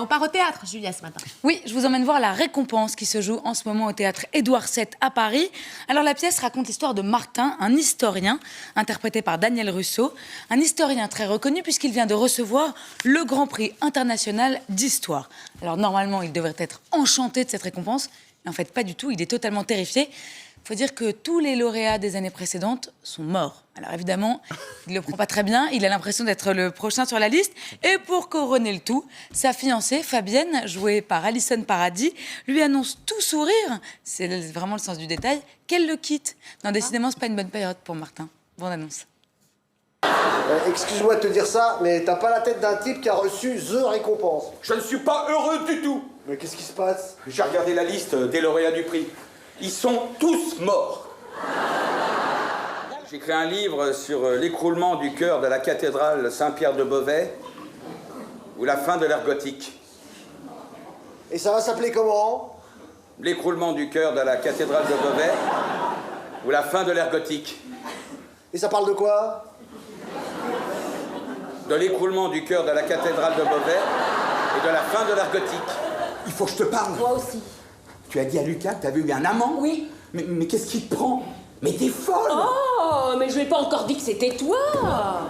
on part au théâtre, Julia, ce matin. Oui, je vous emmène voir La Récompense qui se joue en ce moment au théâtre Édouard VII à Paris. Alors la pièce raconte l'histoire de Martin, un historien, interprété par Daniel Russo. Un historien très reconnu puisqu'il vient de recevoir le Grand Prix international d'histoire. Alors normalement, il devrait être enchanté de cette récompense, mais en fait pas du tout, il est totalement terrifié. Il faut dire que tous les lauréats des années précédentes sont morts. Alors évidemment, il ne le prend pas très bien, il a l'impression d'être le prochain sur la liste. Et pour couronner le tout, sa fiancée, Fabienne, jouée par Alison Paradis, lui annonce tout sourire, c'est vraiment le sens du détail, qu'elle le quitte. Non, décidément, c'est pas une bonne période pour Martin. Bonne annonce. Excuse-moi de te dire ça, mais t'as pas la tête d'un type qui a reçu The Récompense. Je ne suis pas heureux du tout. Mais qu'est-ce qui se passe? J'ai regardé la liste des lauréats du prix. Ils sont tous morts. J'ai écrit un livre sur l'écroulement du chœur de la cathédrale Saint-Pierre de Beauvais ou la fin de l'ère gothique. Et ça va s'appeler comment? L'écroulement du chœur de la cathédrale de Beauvais ou la fin de l'ère gothique. Et ça parle de quoi? De l'écroulement du chœur de la cathédrale de Beauvais et de la fin de l'ère gothique. Il faut que je te parle. Moi aussi. Tu as dit à Lucas que t'avais eu un amant? Oui. Mais qu'est-ce qui te prend? Mais t'es folle! Oh, mais je lui ai pas encore dit que c'était toi.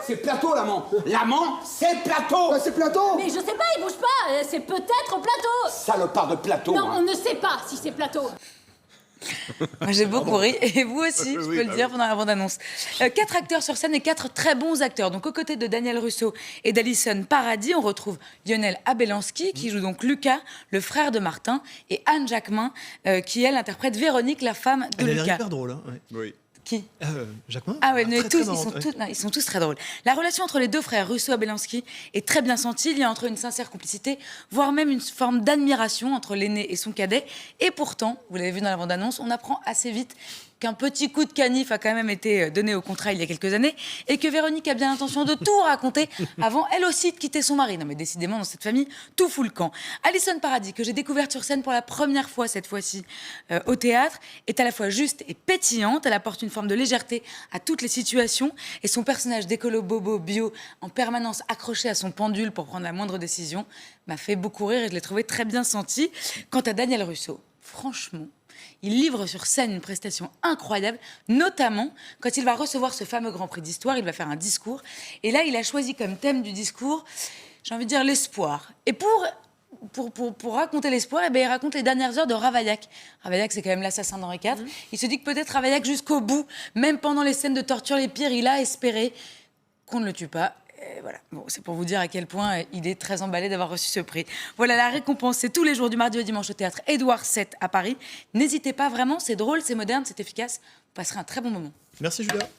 C'est Plateau, l'amant! L'amant, c'est Plateau! Ah, c'est Platon. Mais je sais pas, il bouge pas. C'est peut-être Plateau. Salopard de Plateau! Non, hein. on ne sait pas si c'est Plateau. Moi, j'ai beaucoup ri, et vous aussi, je peux le dire pendant la bande-annonce. 4 acteurs sur scène et 4 très bons acteurs. Donc, aux côtés de Daniel Russo et d'Alison Paradis, on retrouve Lionel Abelansky, qui joue donc Lucas, le frère de Martin, et Anne Jacquemin, qui, elle, interprète Véronique, la femme de Elle a l'air Lucas. hyper drôle, hein. Ouais. Oui. Qui? Jacquemin? Ah ouais, mais Très, tous, très marrante, ouais. ils sont tous très drôles. La relation entre les deux frères, Russo-Abelansky, est très bien sentie. Il y a entre eux une sincère complicité, voire même une forme d'admiration entre l'aîné et son cadet. Et pourtant, vous l'avez vu dans la bande-annonce, on apprend assez vite qu'un petit coup de canif a quand même été donné au contrat il y a quelques années et que Véronique a bien l'intention de tout raconter avant, elle aussi, de quitter son mari. Non mais décidément, dans cette famille, tout fout le camp. Alison Paradis, que j'ai découverte sur scène pour la première fois cette fois-ci au théâtre, est à la fois juste et pétillante. Elle apporte une forme de légèreté à toutes les situations et son personnage d'écolo bobo bio en permanence accroché à son pendule pour prendre la moindre décision m'a fait beaucoup rire et je l'ai trouvé très bien senti. Quant à Daniel Russo, franchement, il livre sur scène une prestation incroyable, notamment quand il va recevoir ce fameux Grand Prix d'histoire, il va faire un discours. Et là, il a choisi comme thème du discours, j'ai envie de dire, l'espoir. Et pour raconter l'espoir, eh bien, il raconte les dernières heures de Ravaillac. Ravaillac, c'est quand même l'assassin d'Henri IV. Il se dit que peut-être Ravaillac, jusqu'au bout, même pendant les scènes de torture les pires, il a espéré qu'on ne le tue pas. Et voilà, bon, c'est pour vous dire à quel point il est très emballé d'avoir reçu ce prix. Voilà, La Récompense, c'est tous les jours du mardi au dimanche au théâtre Édouard VII à Paris. N'hésitez pas, vraiment, c'est drôle, c'est moderne, c'est efficace. Vous passerez un très bon moment. Merci Julia.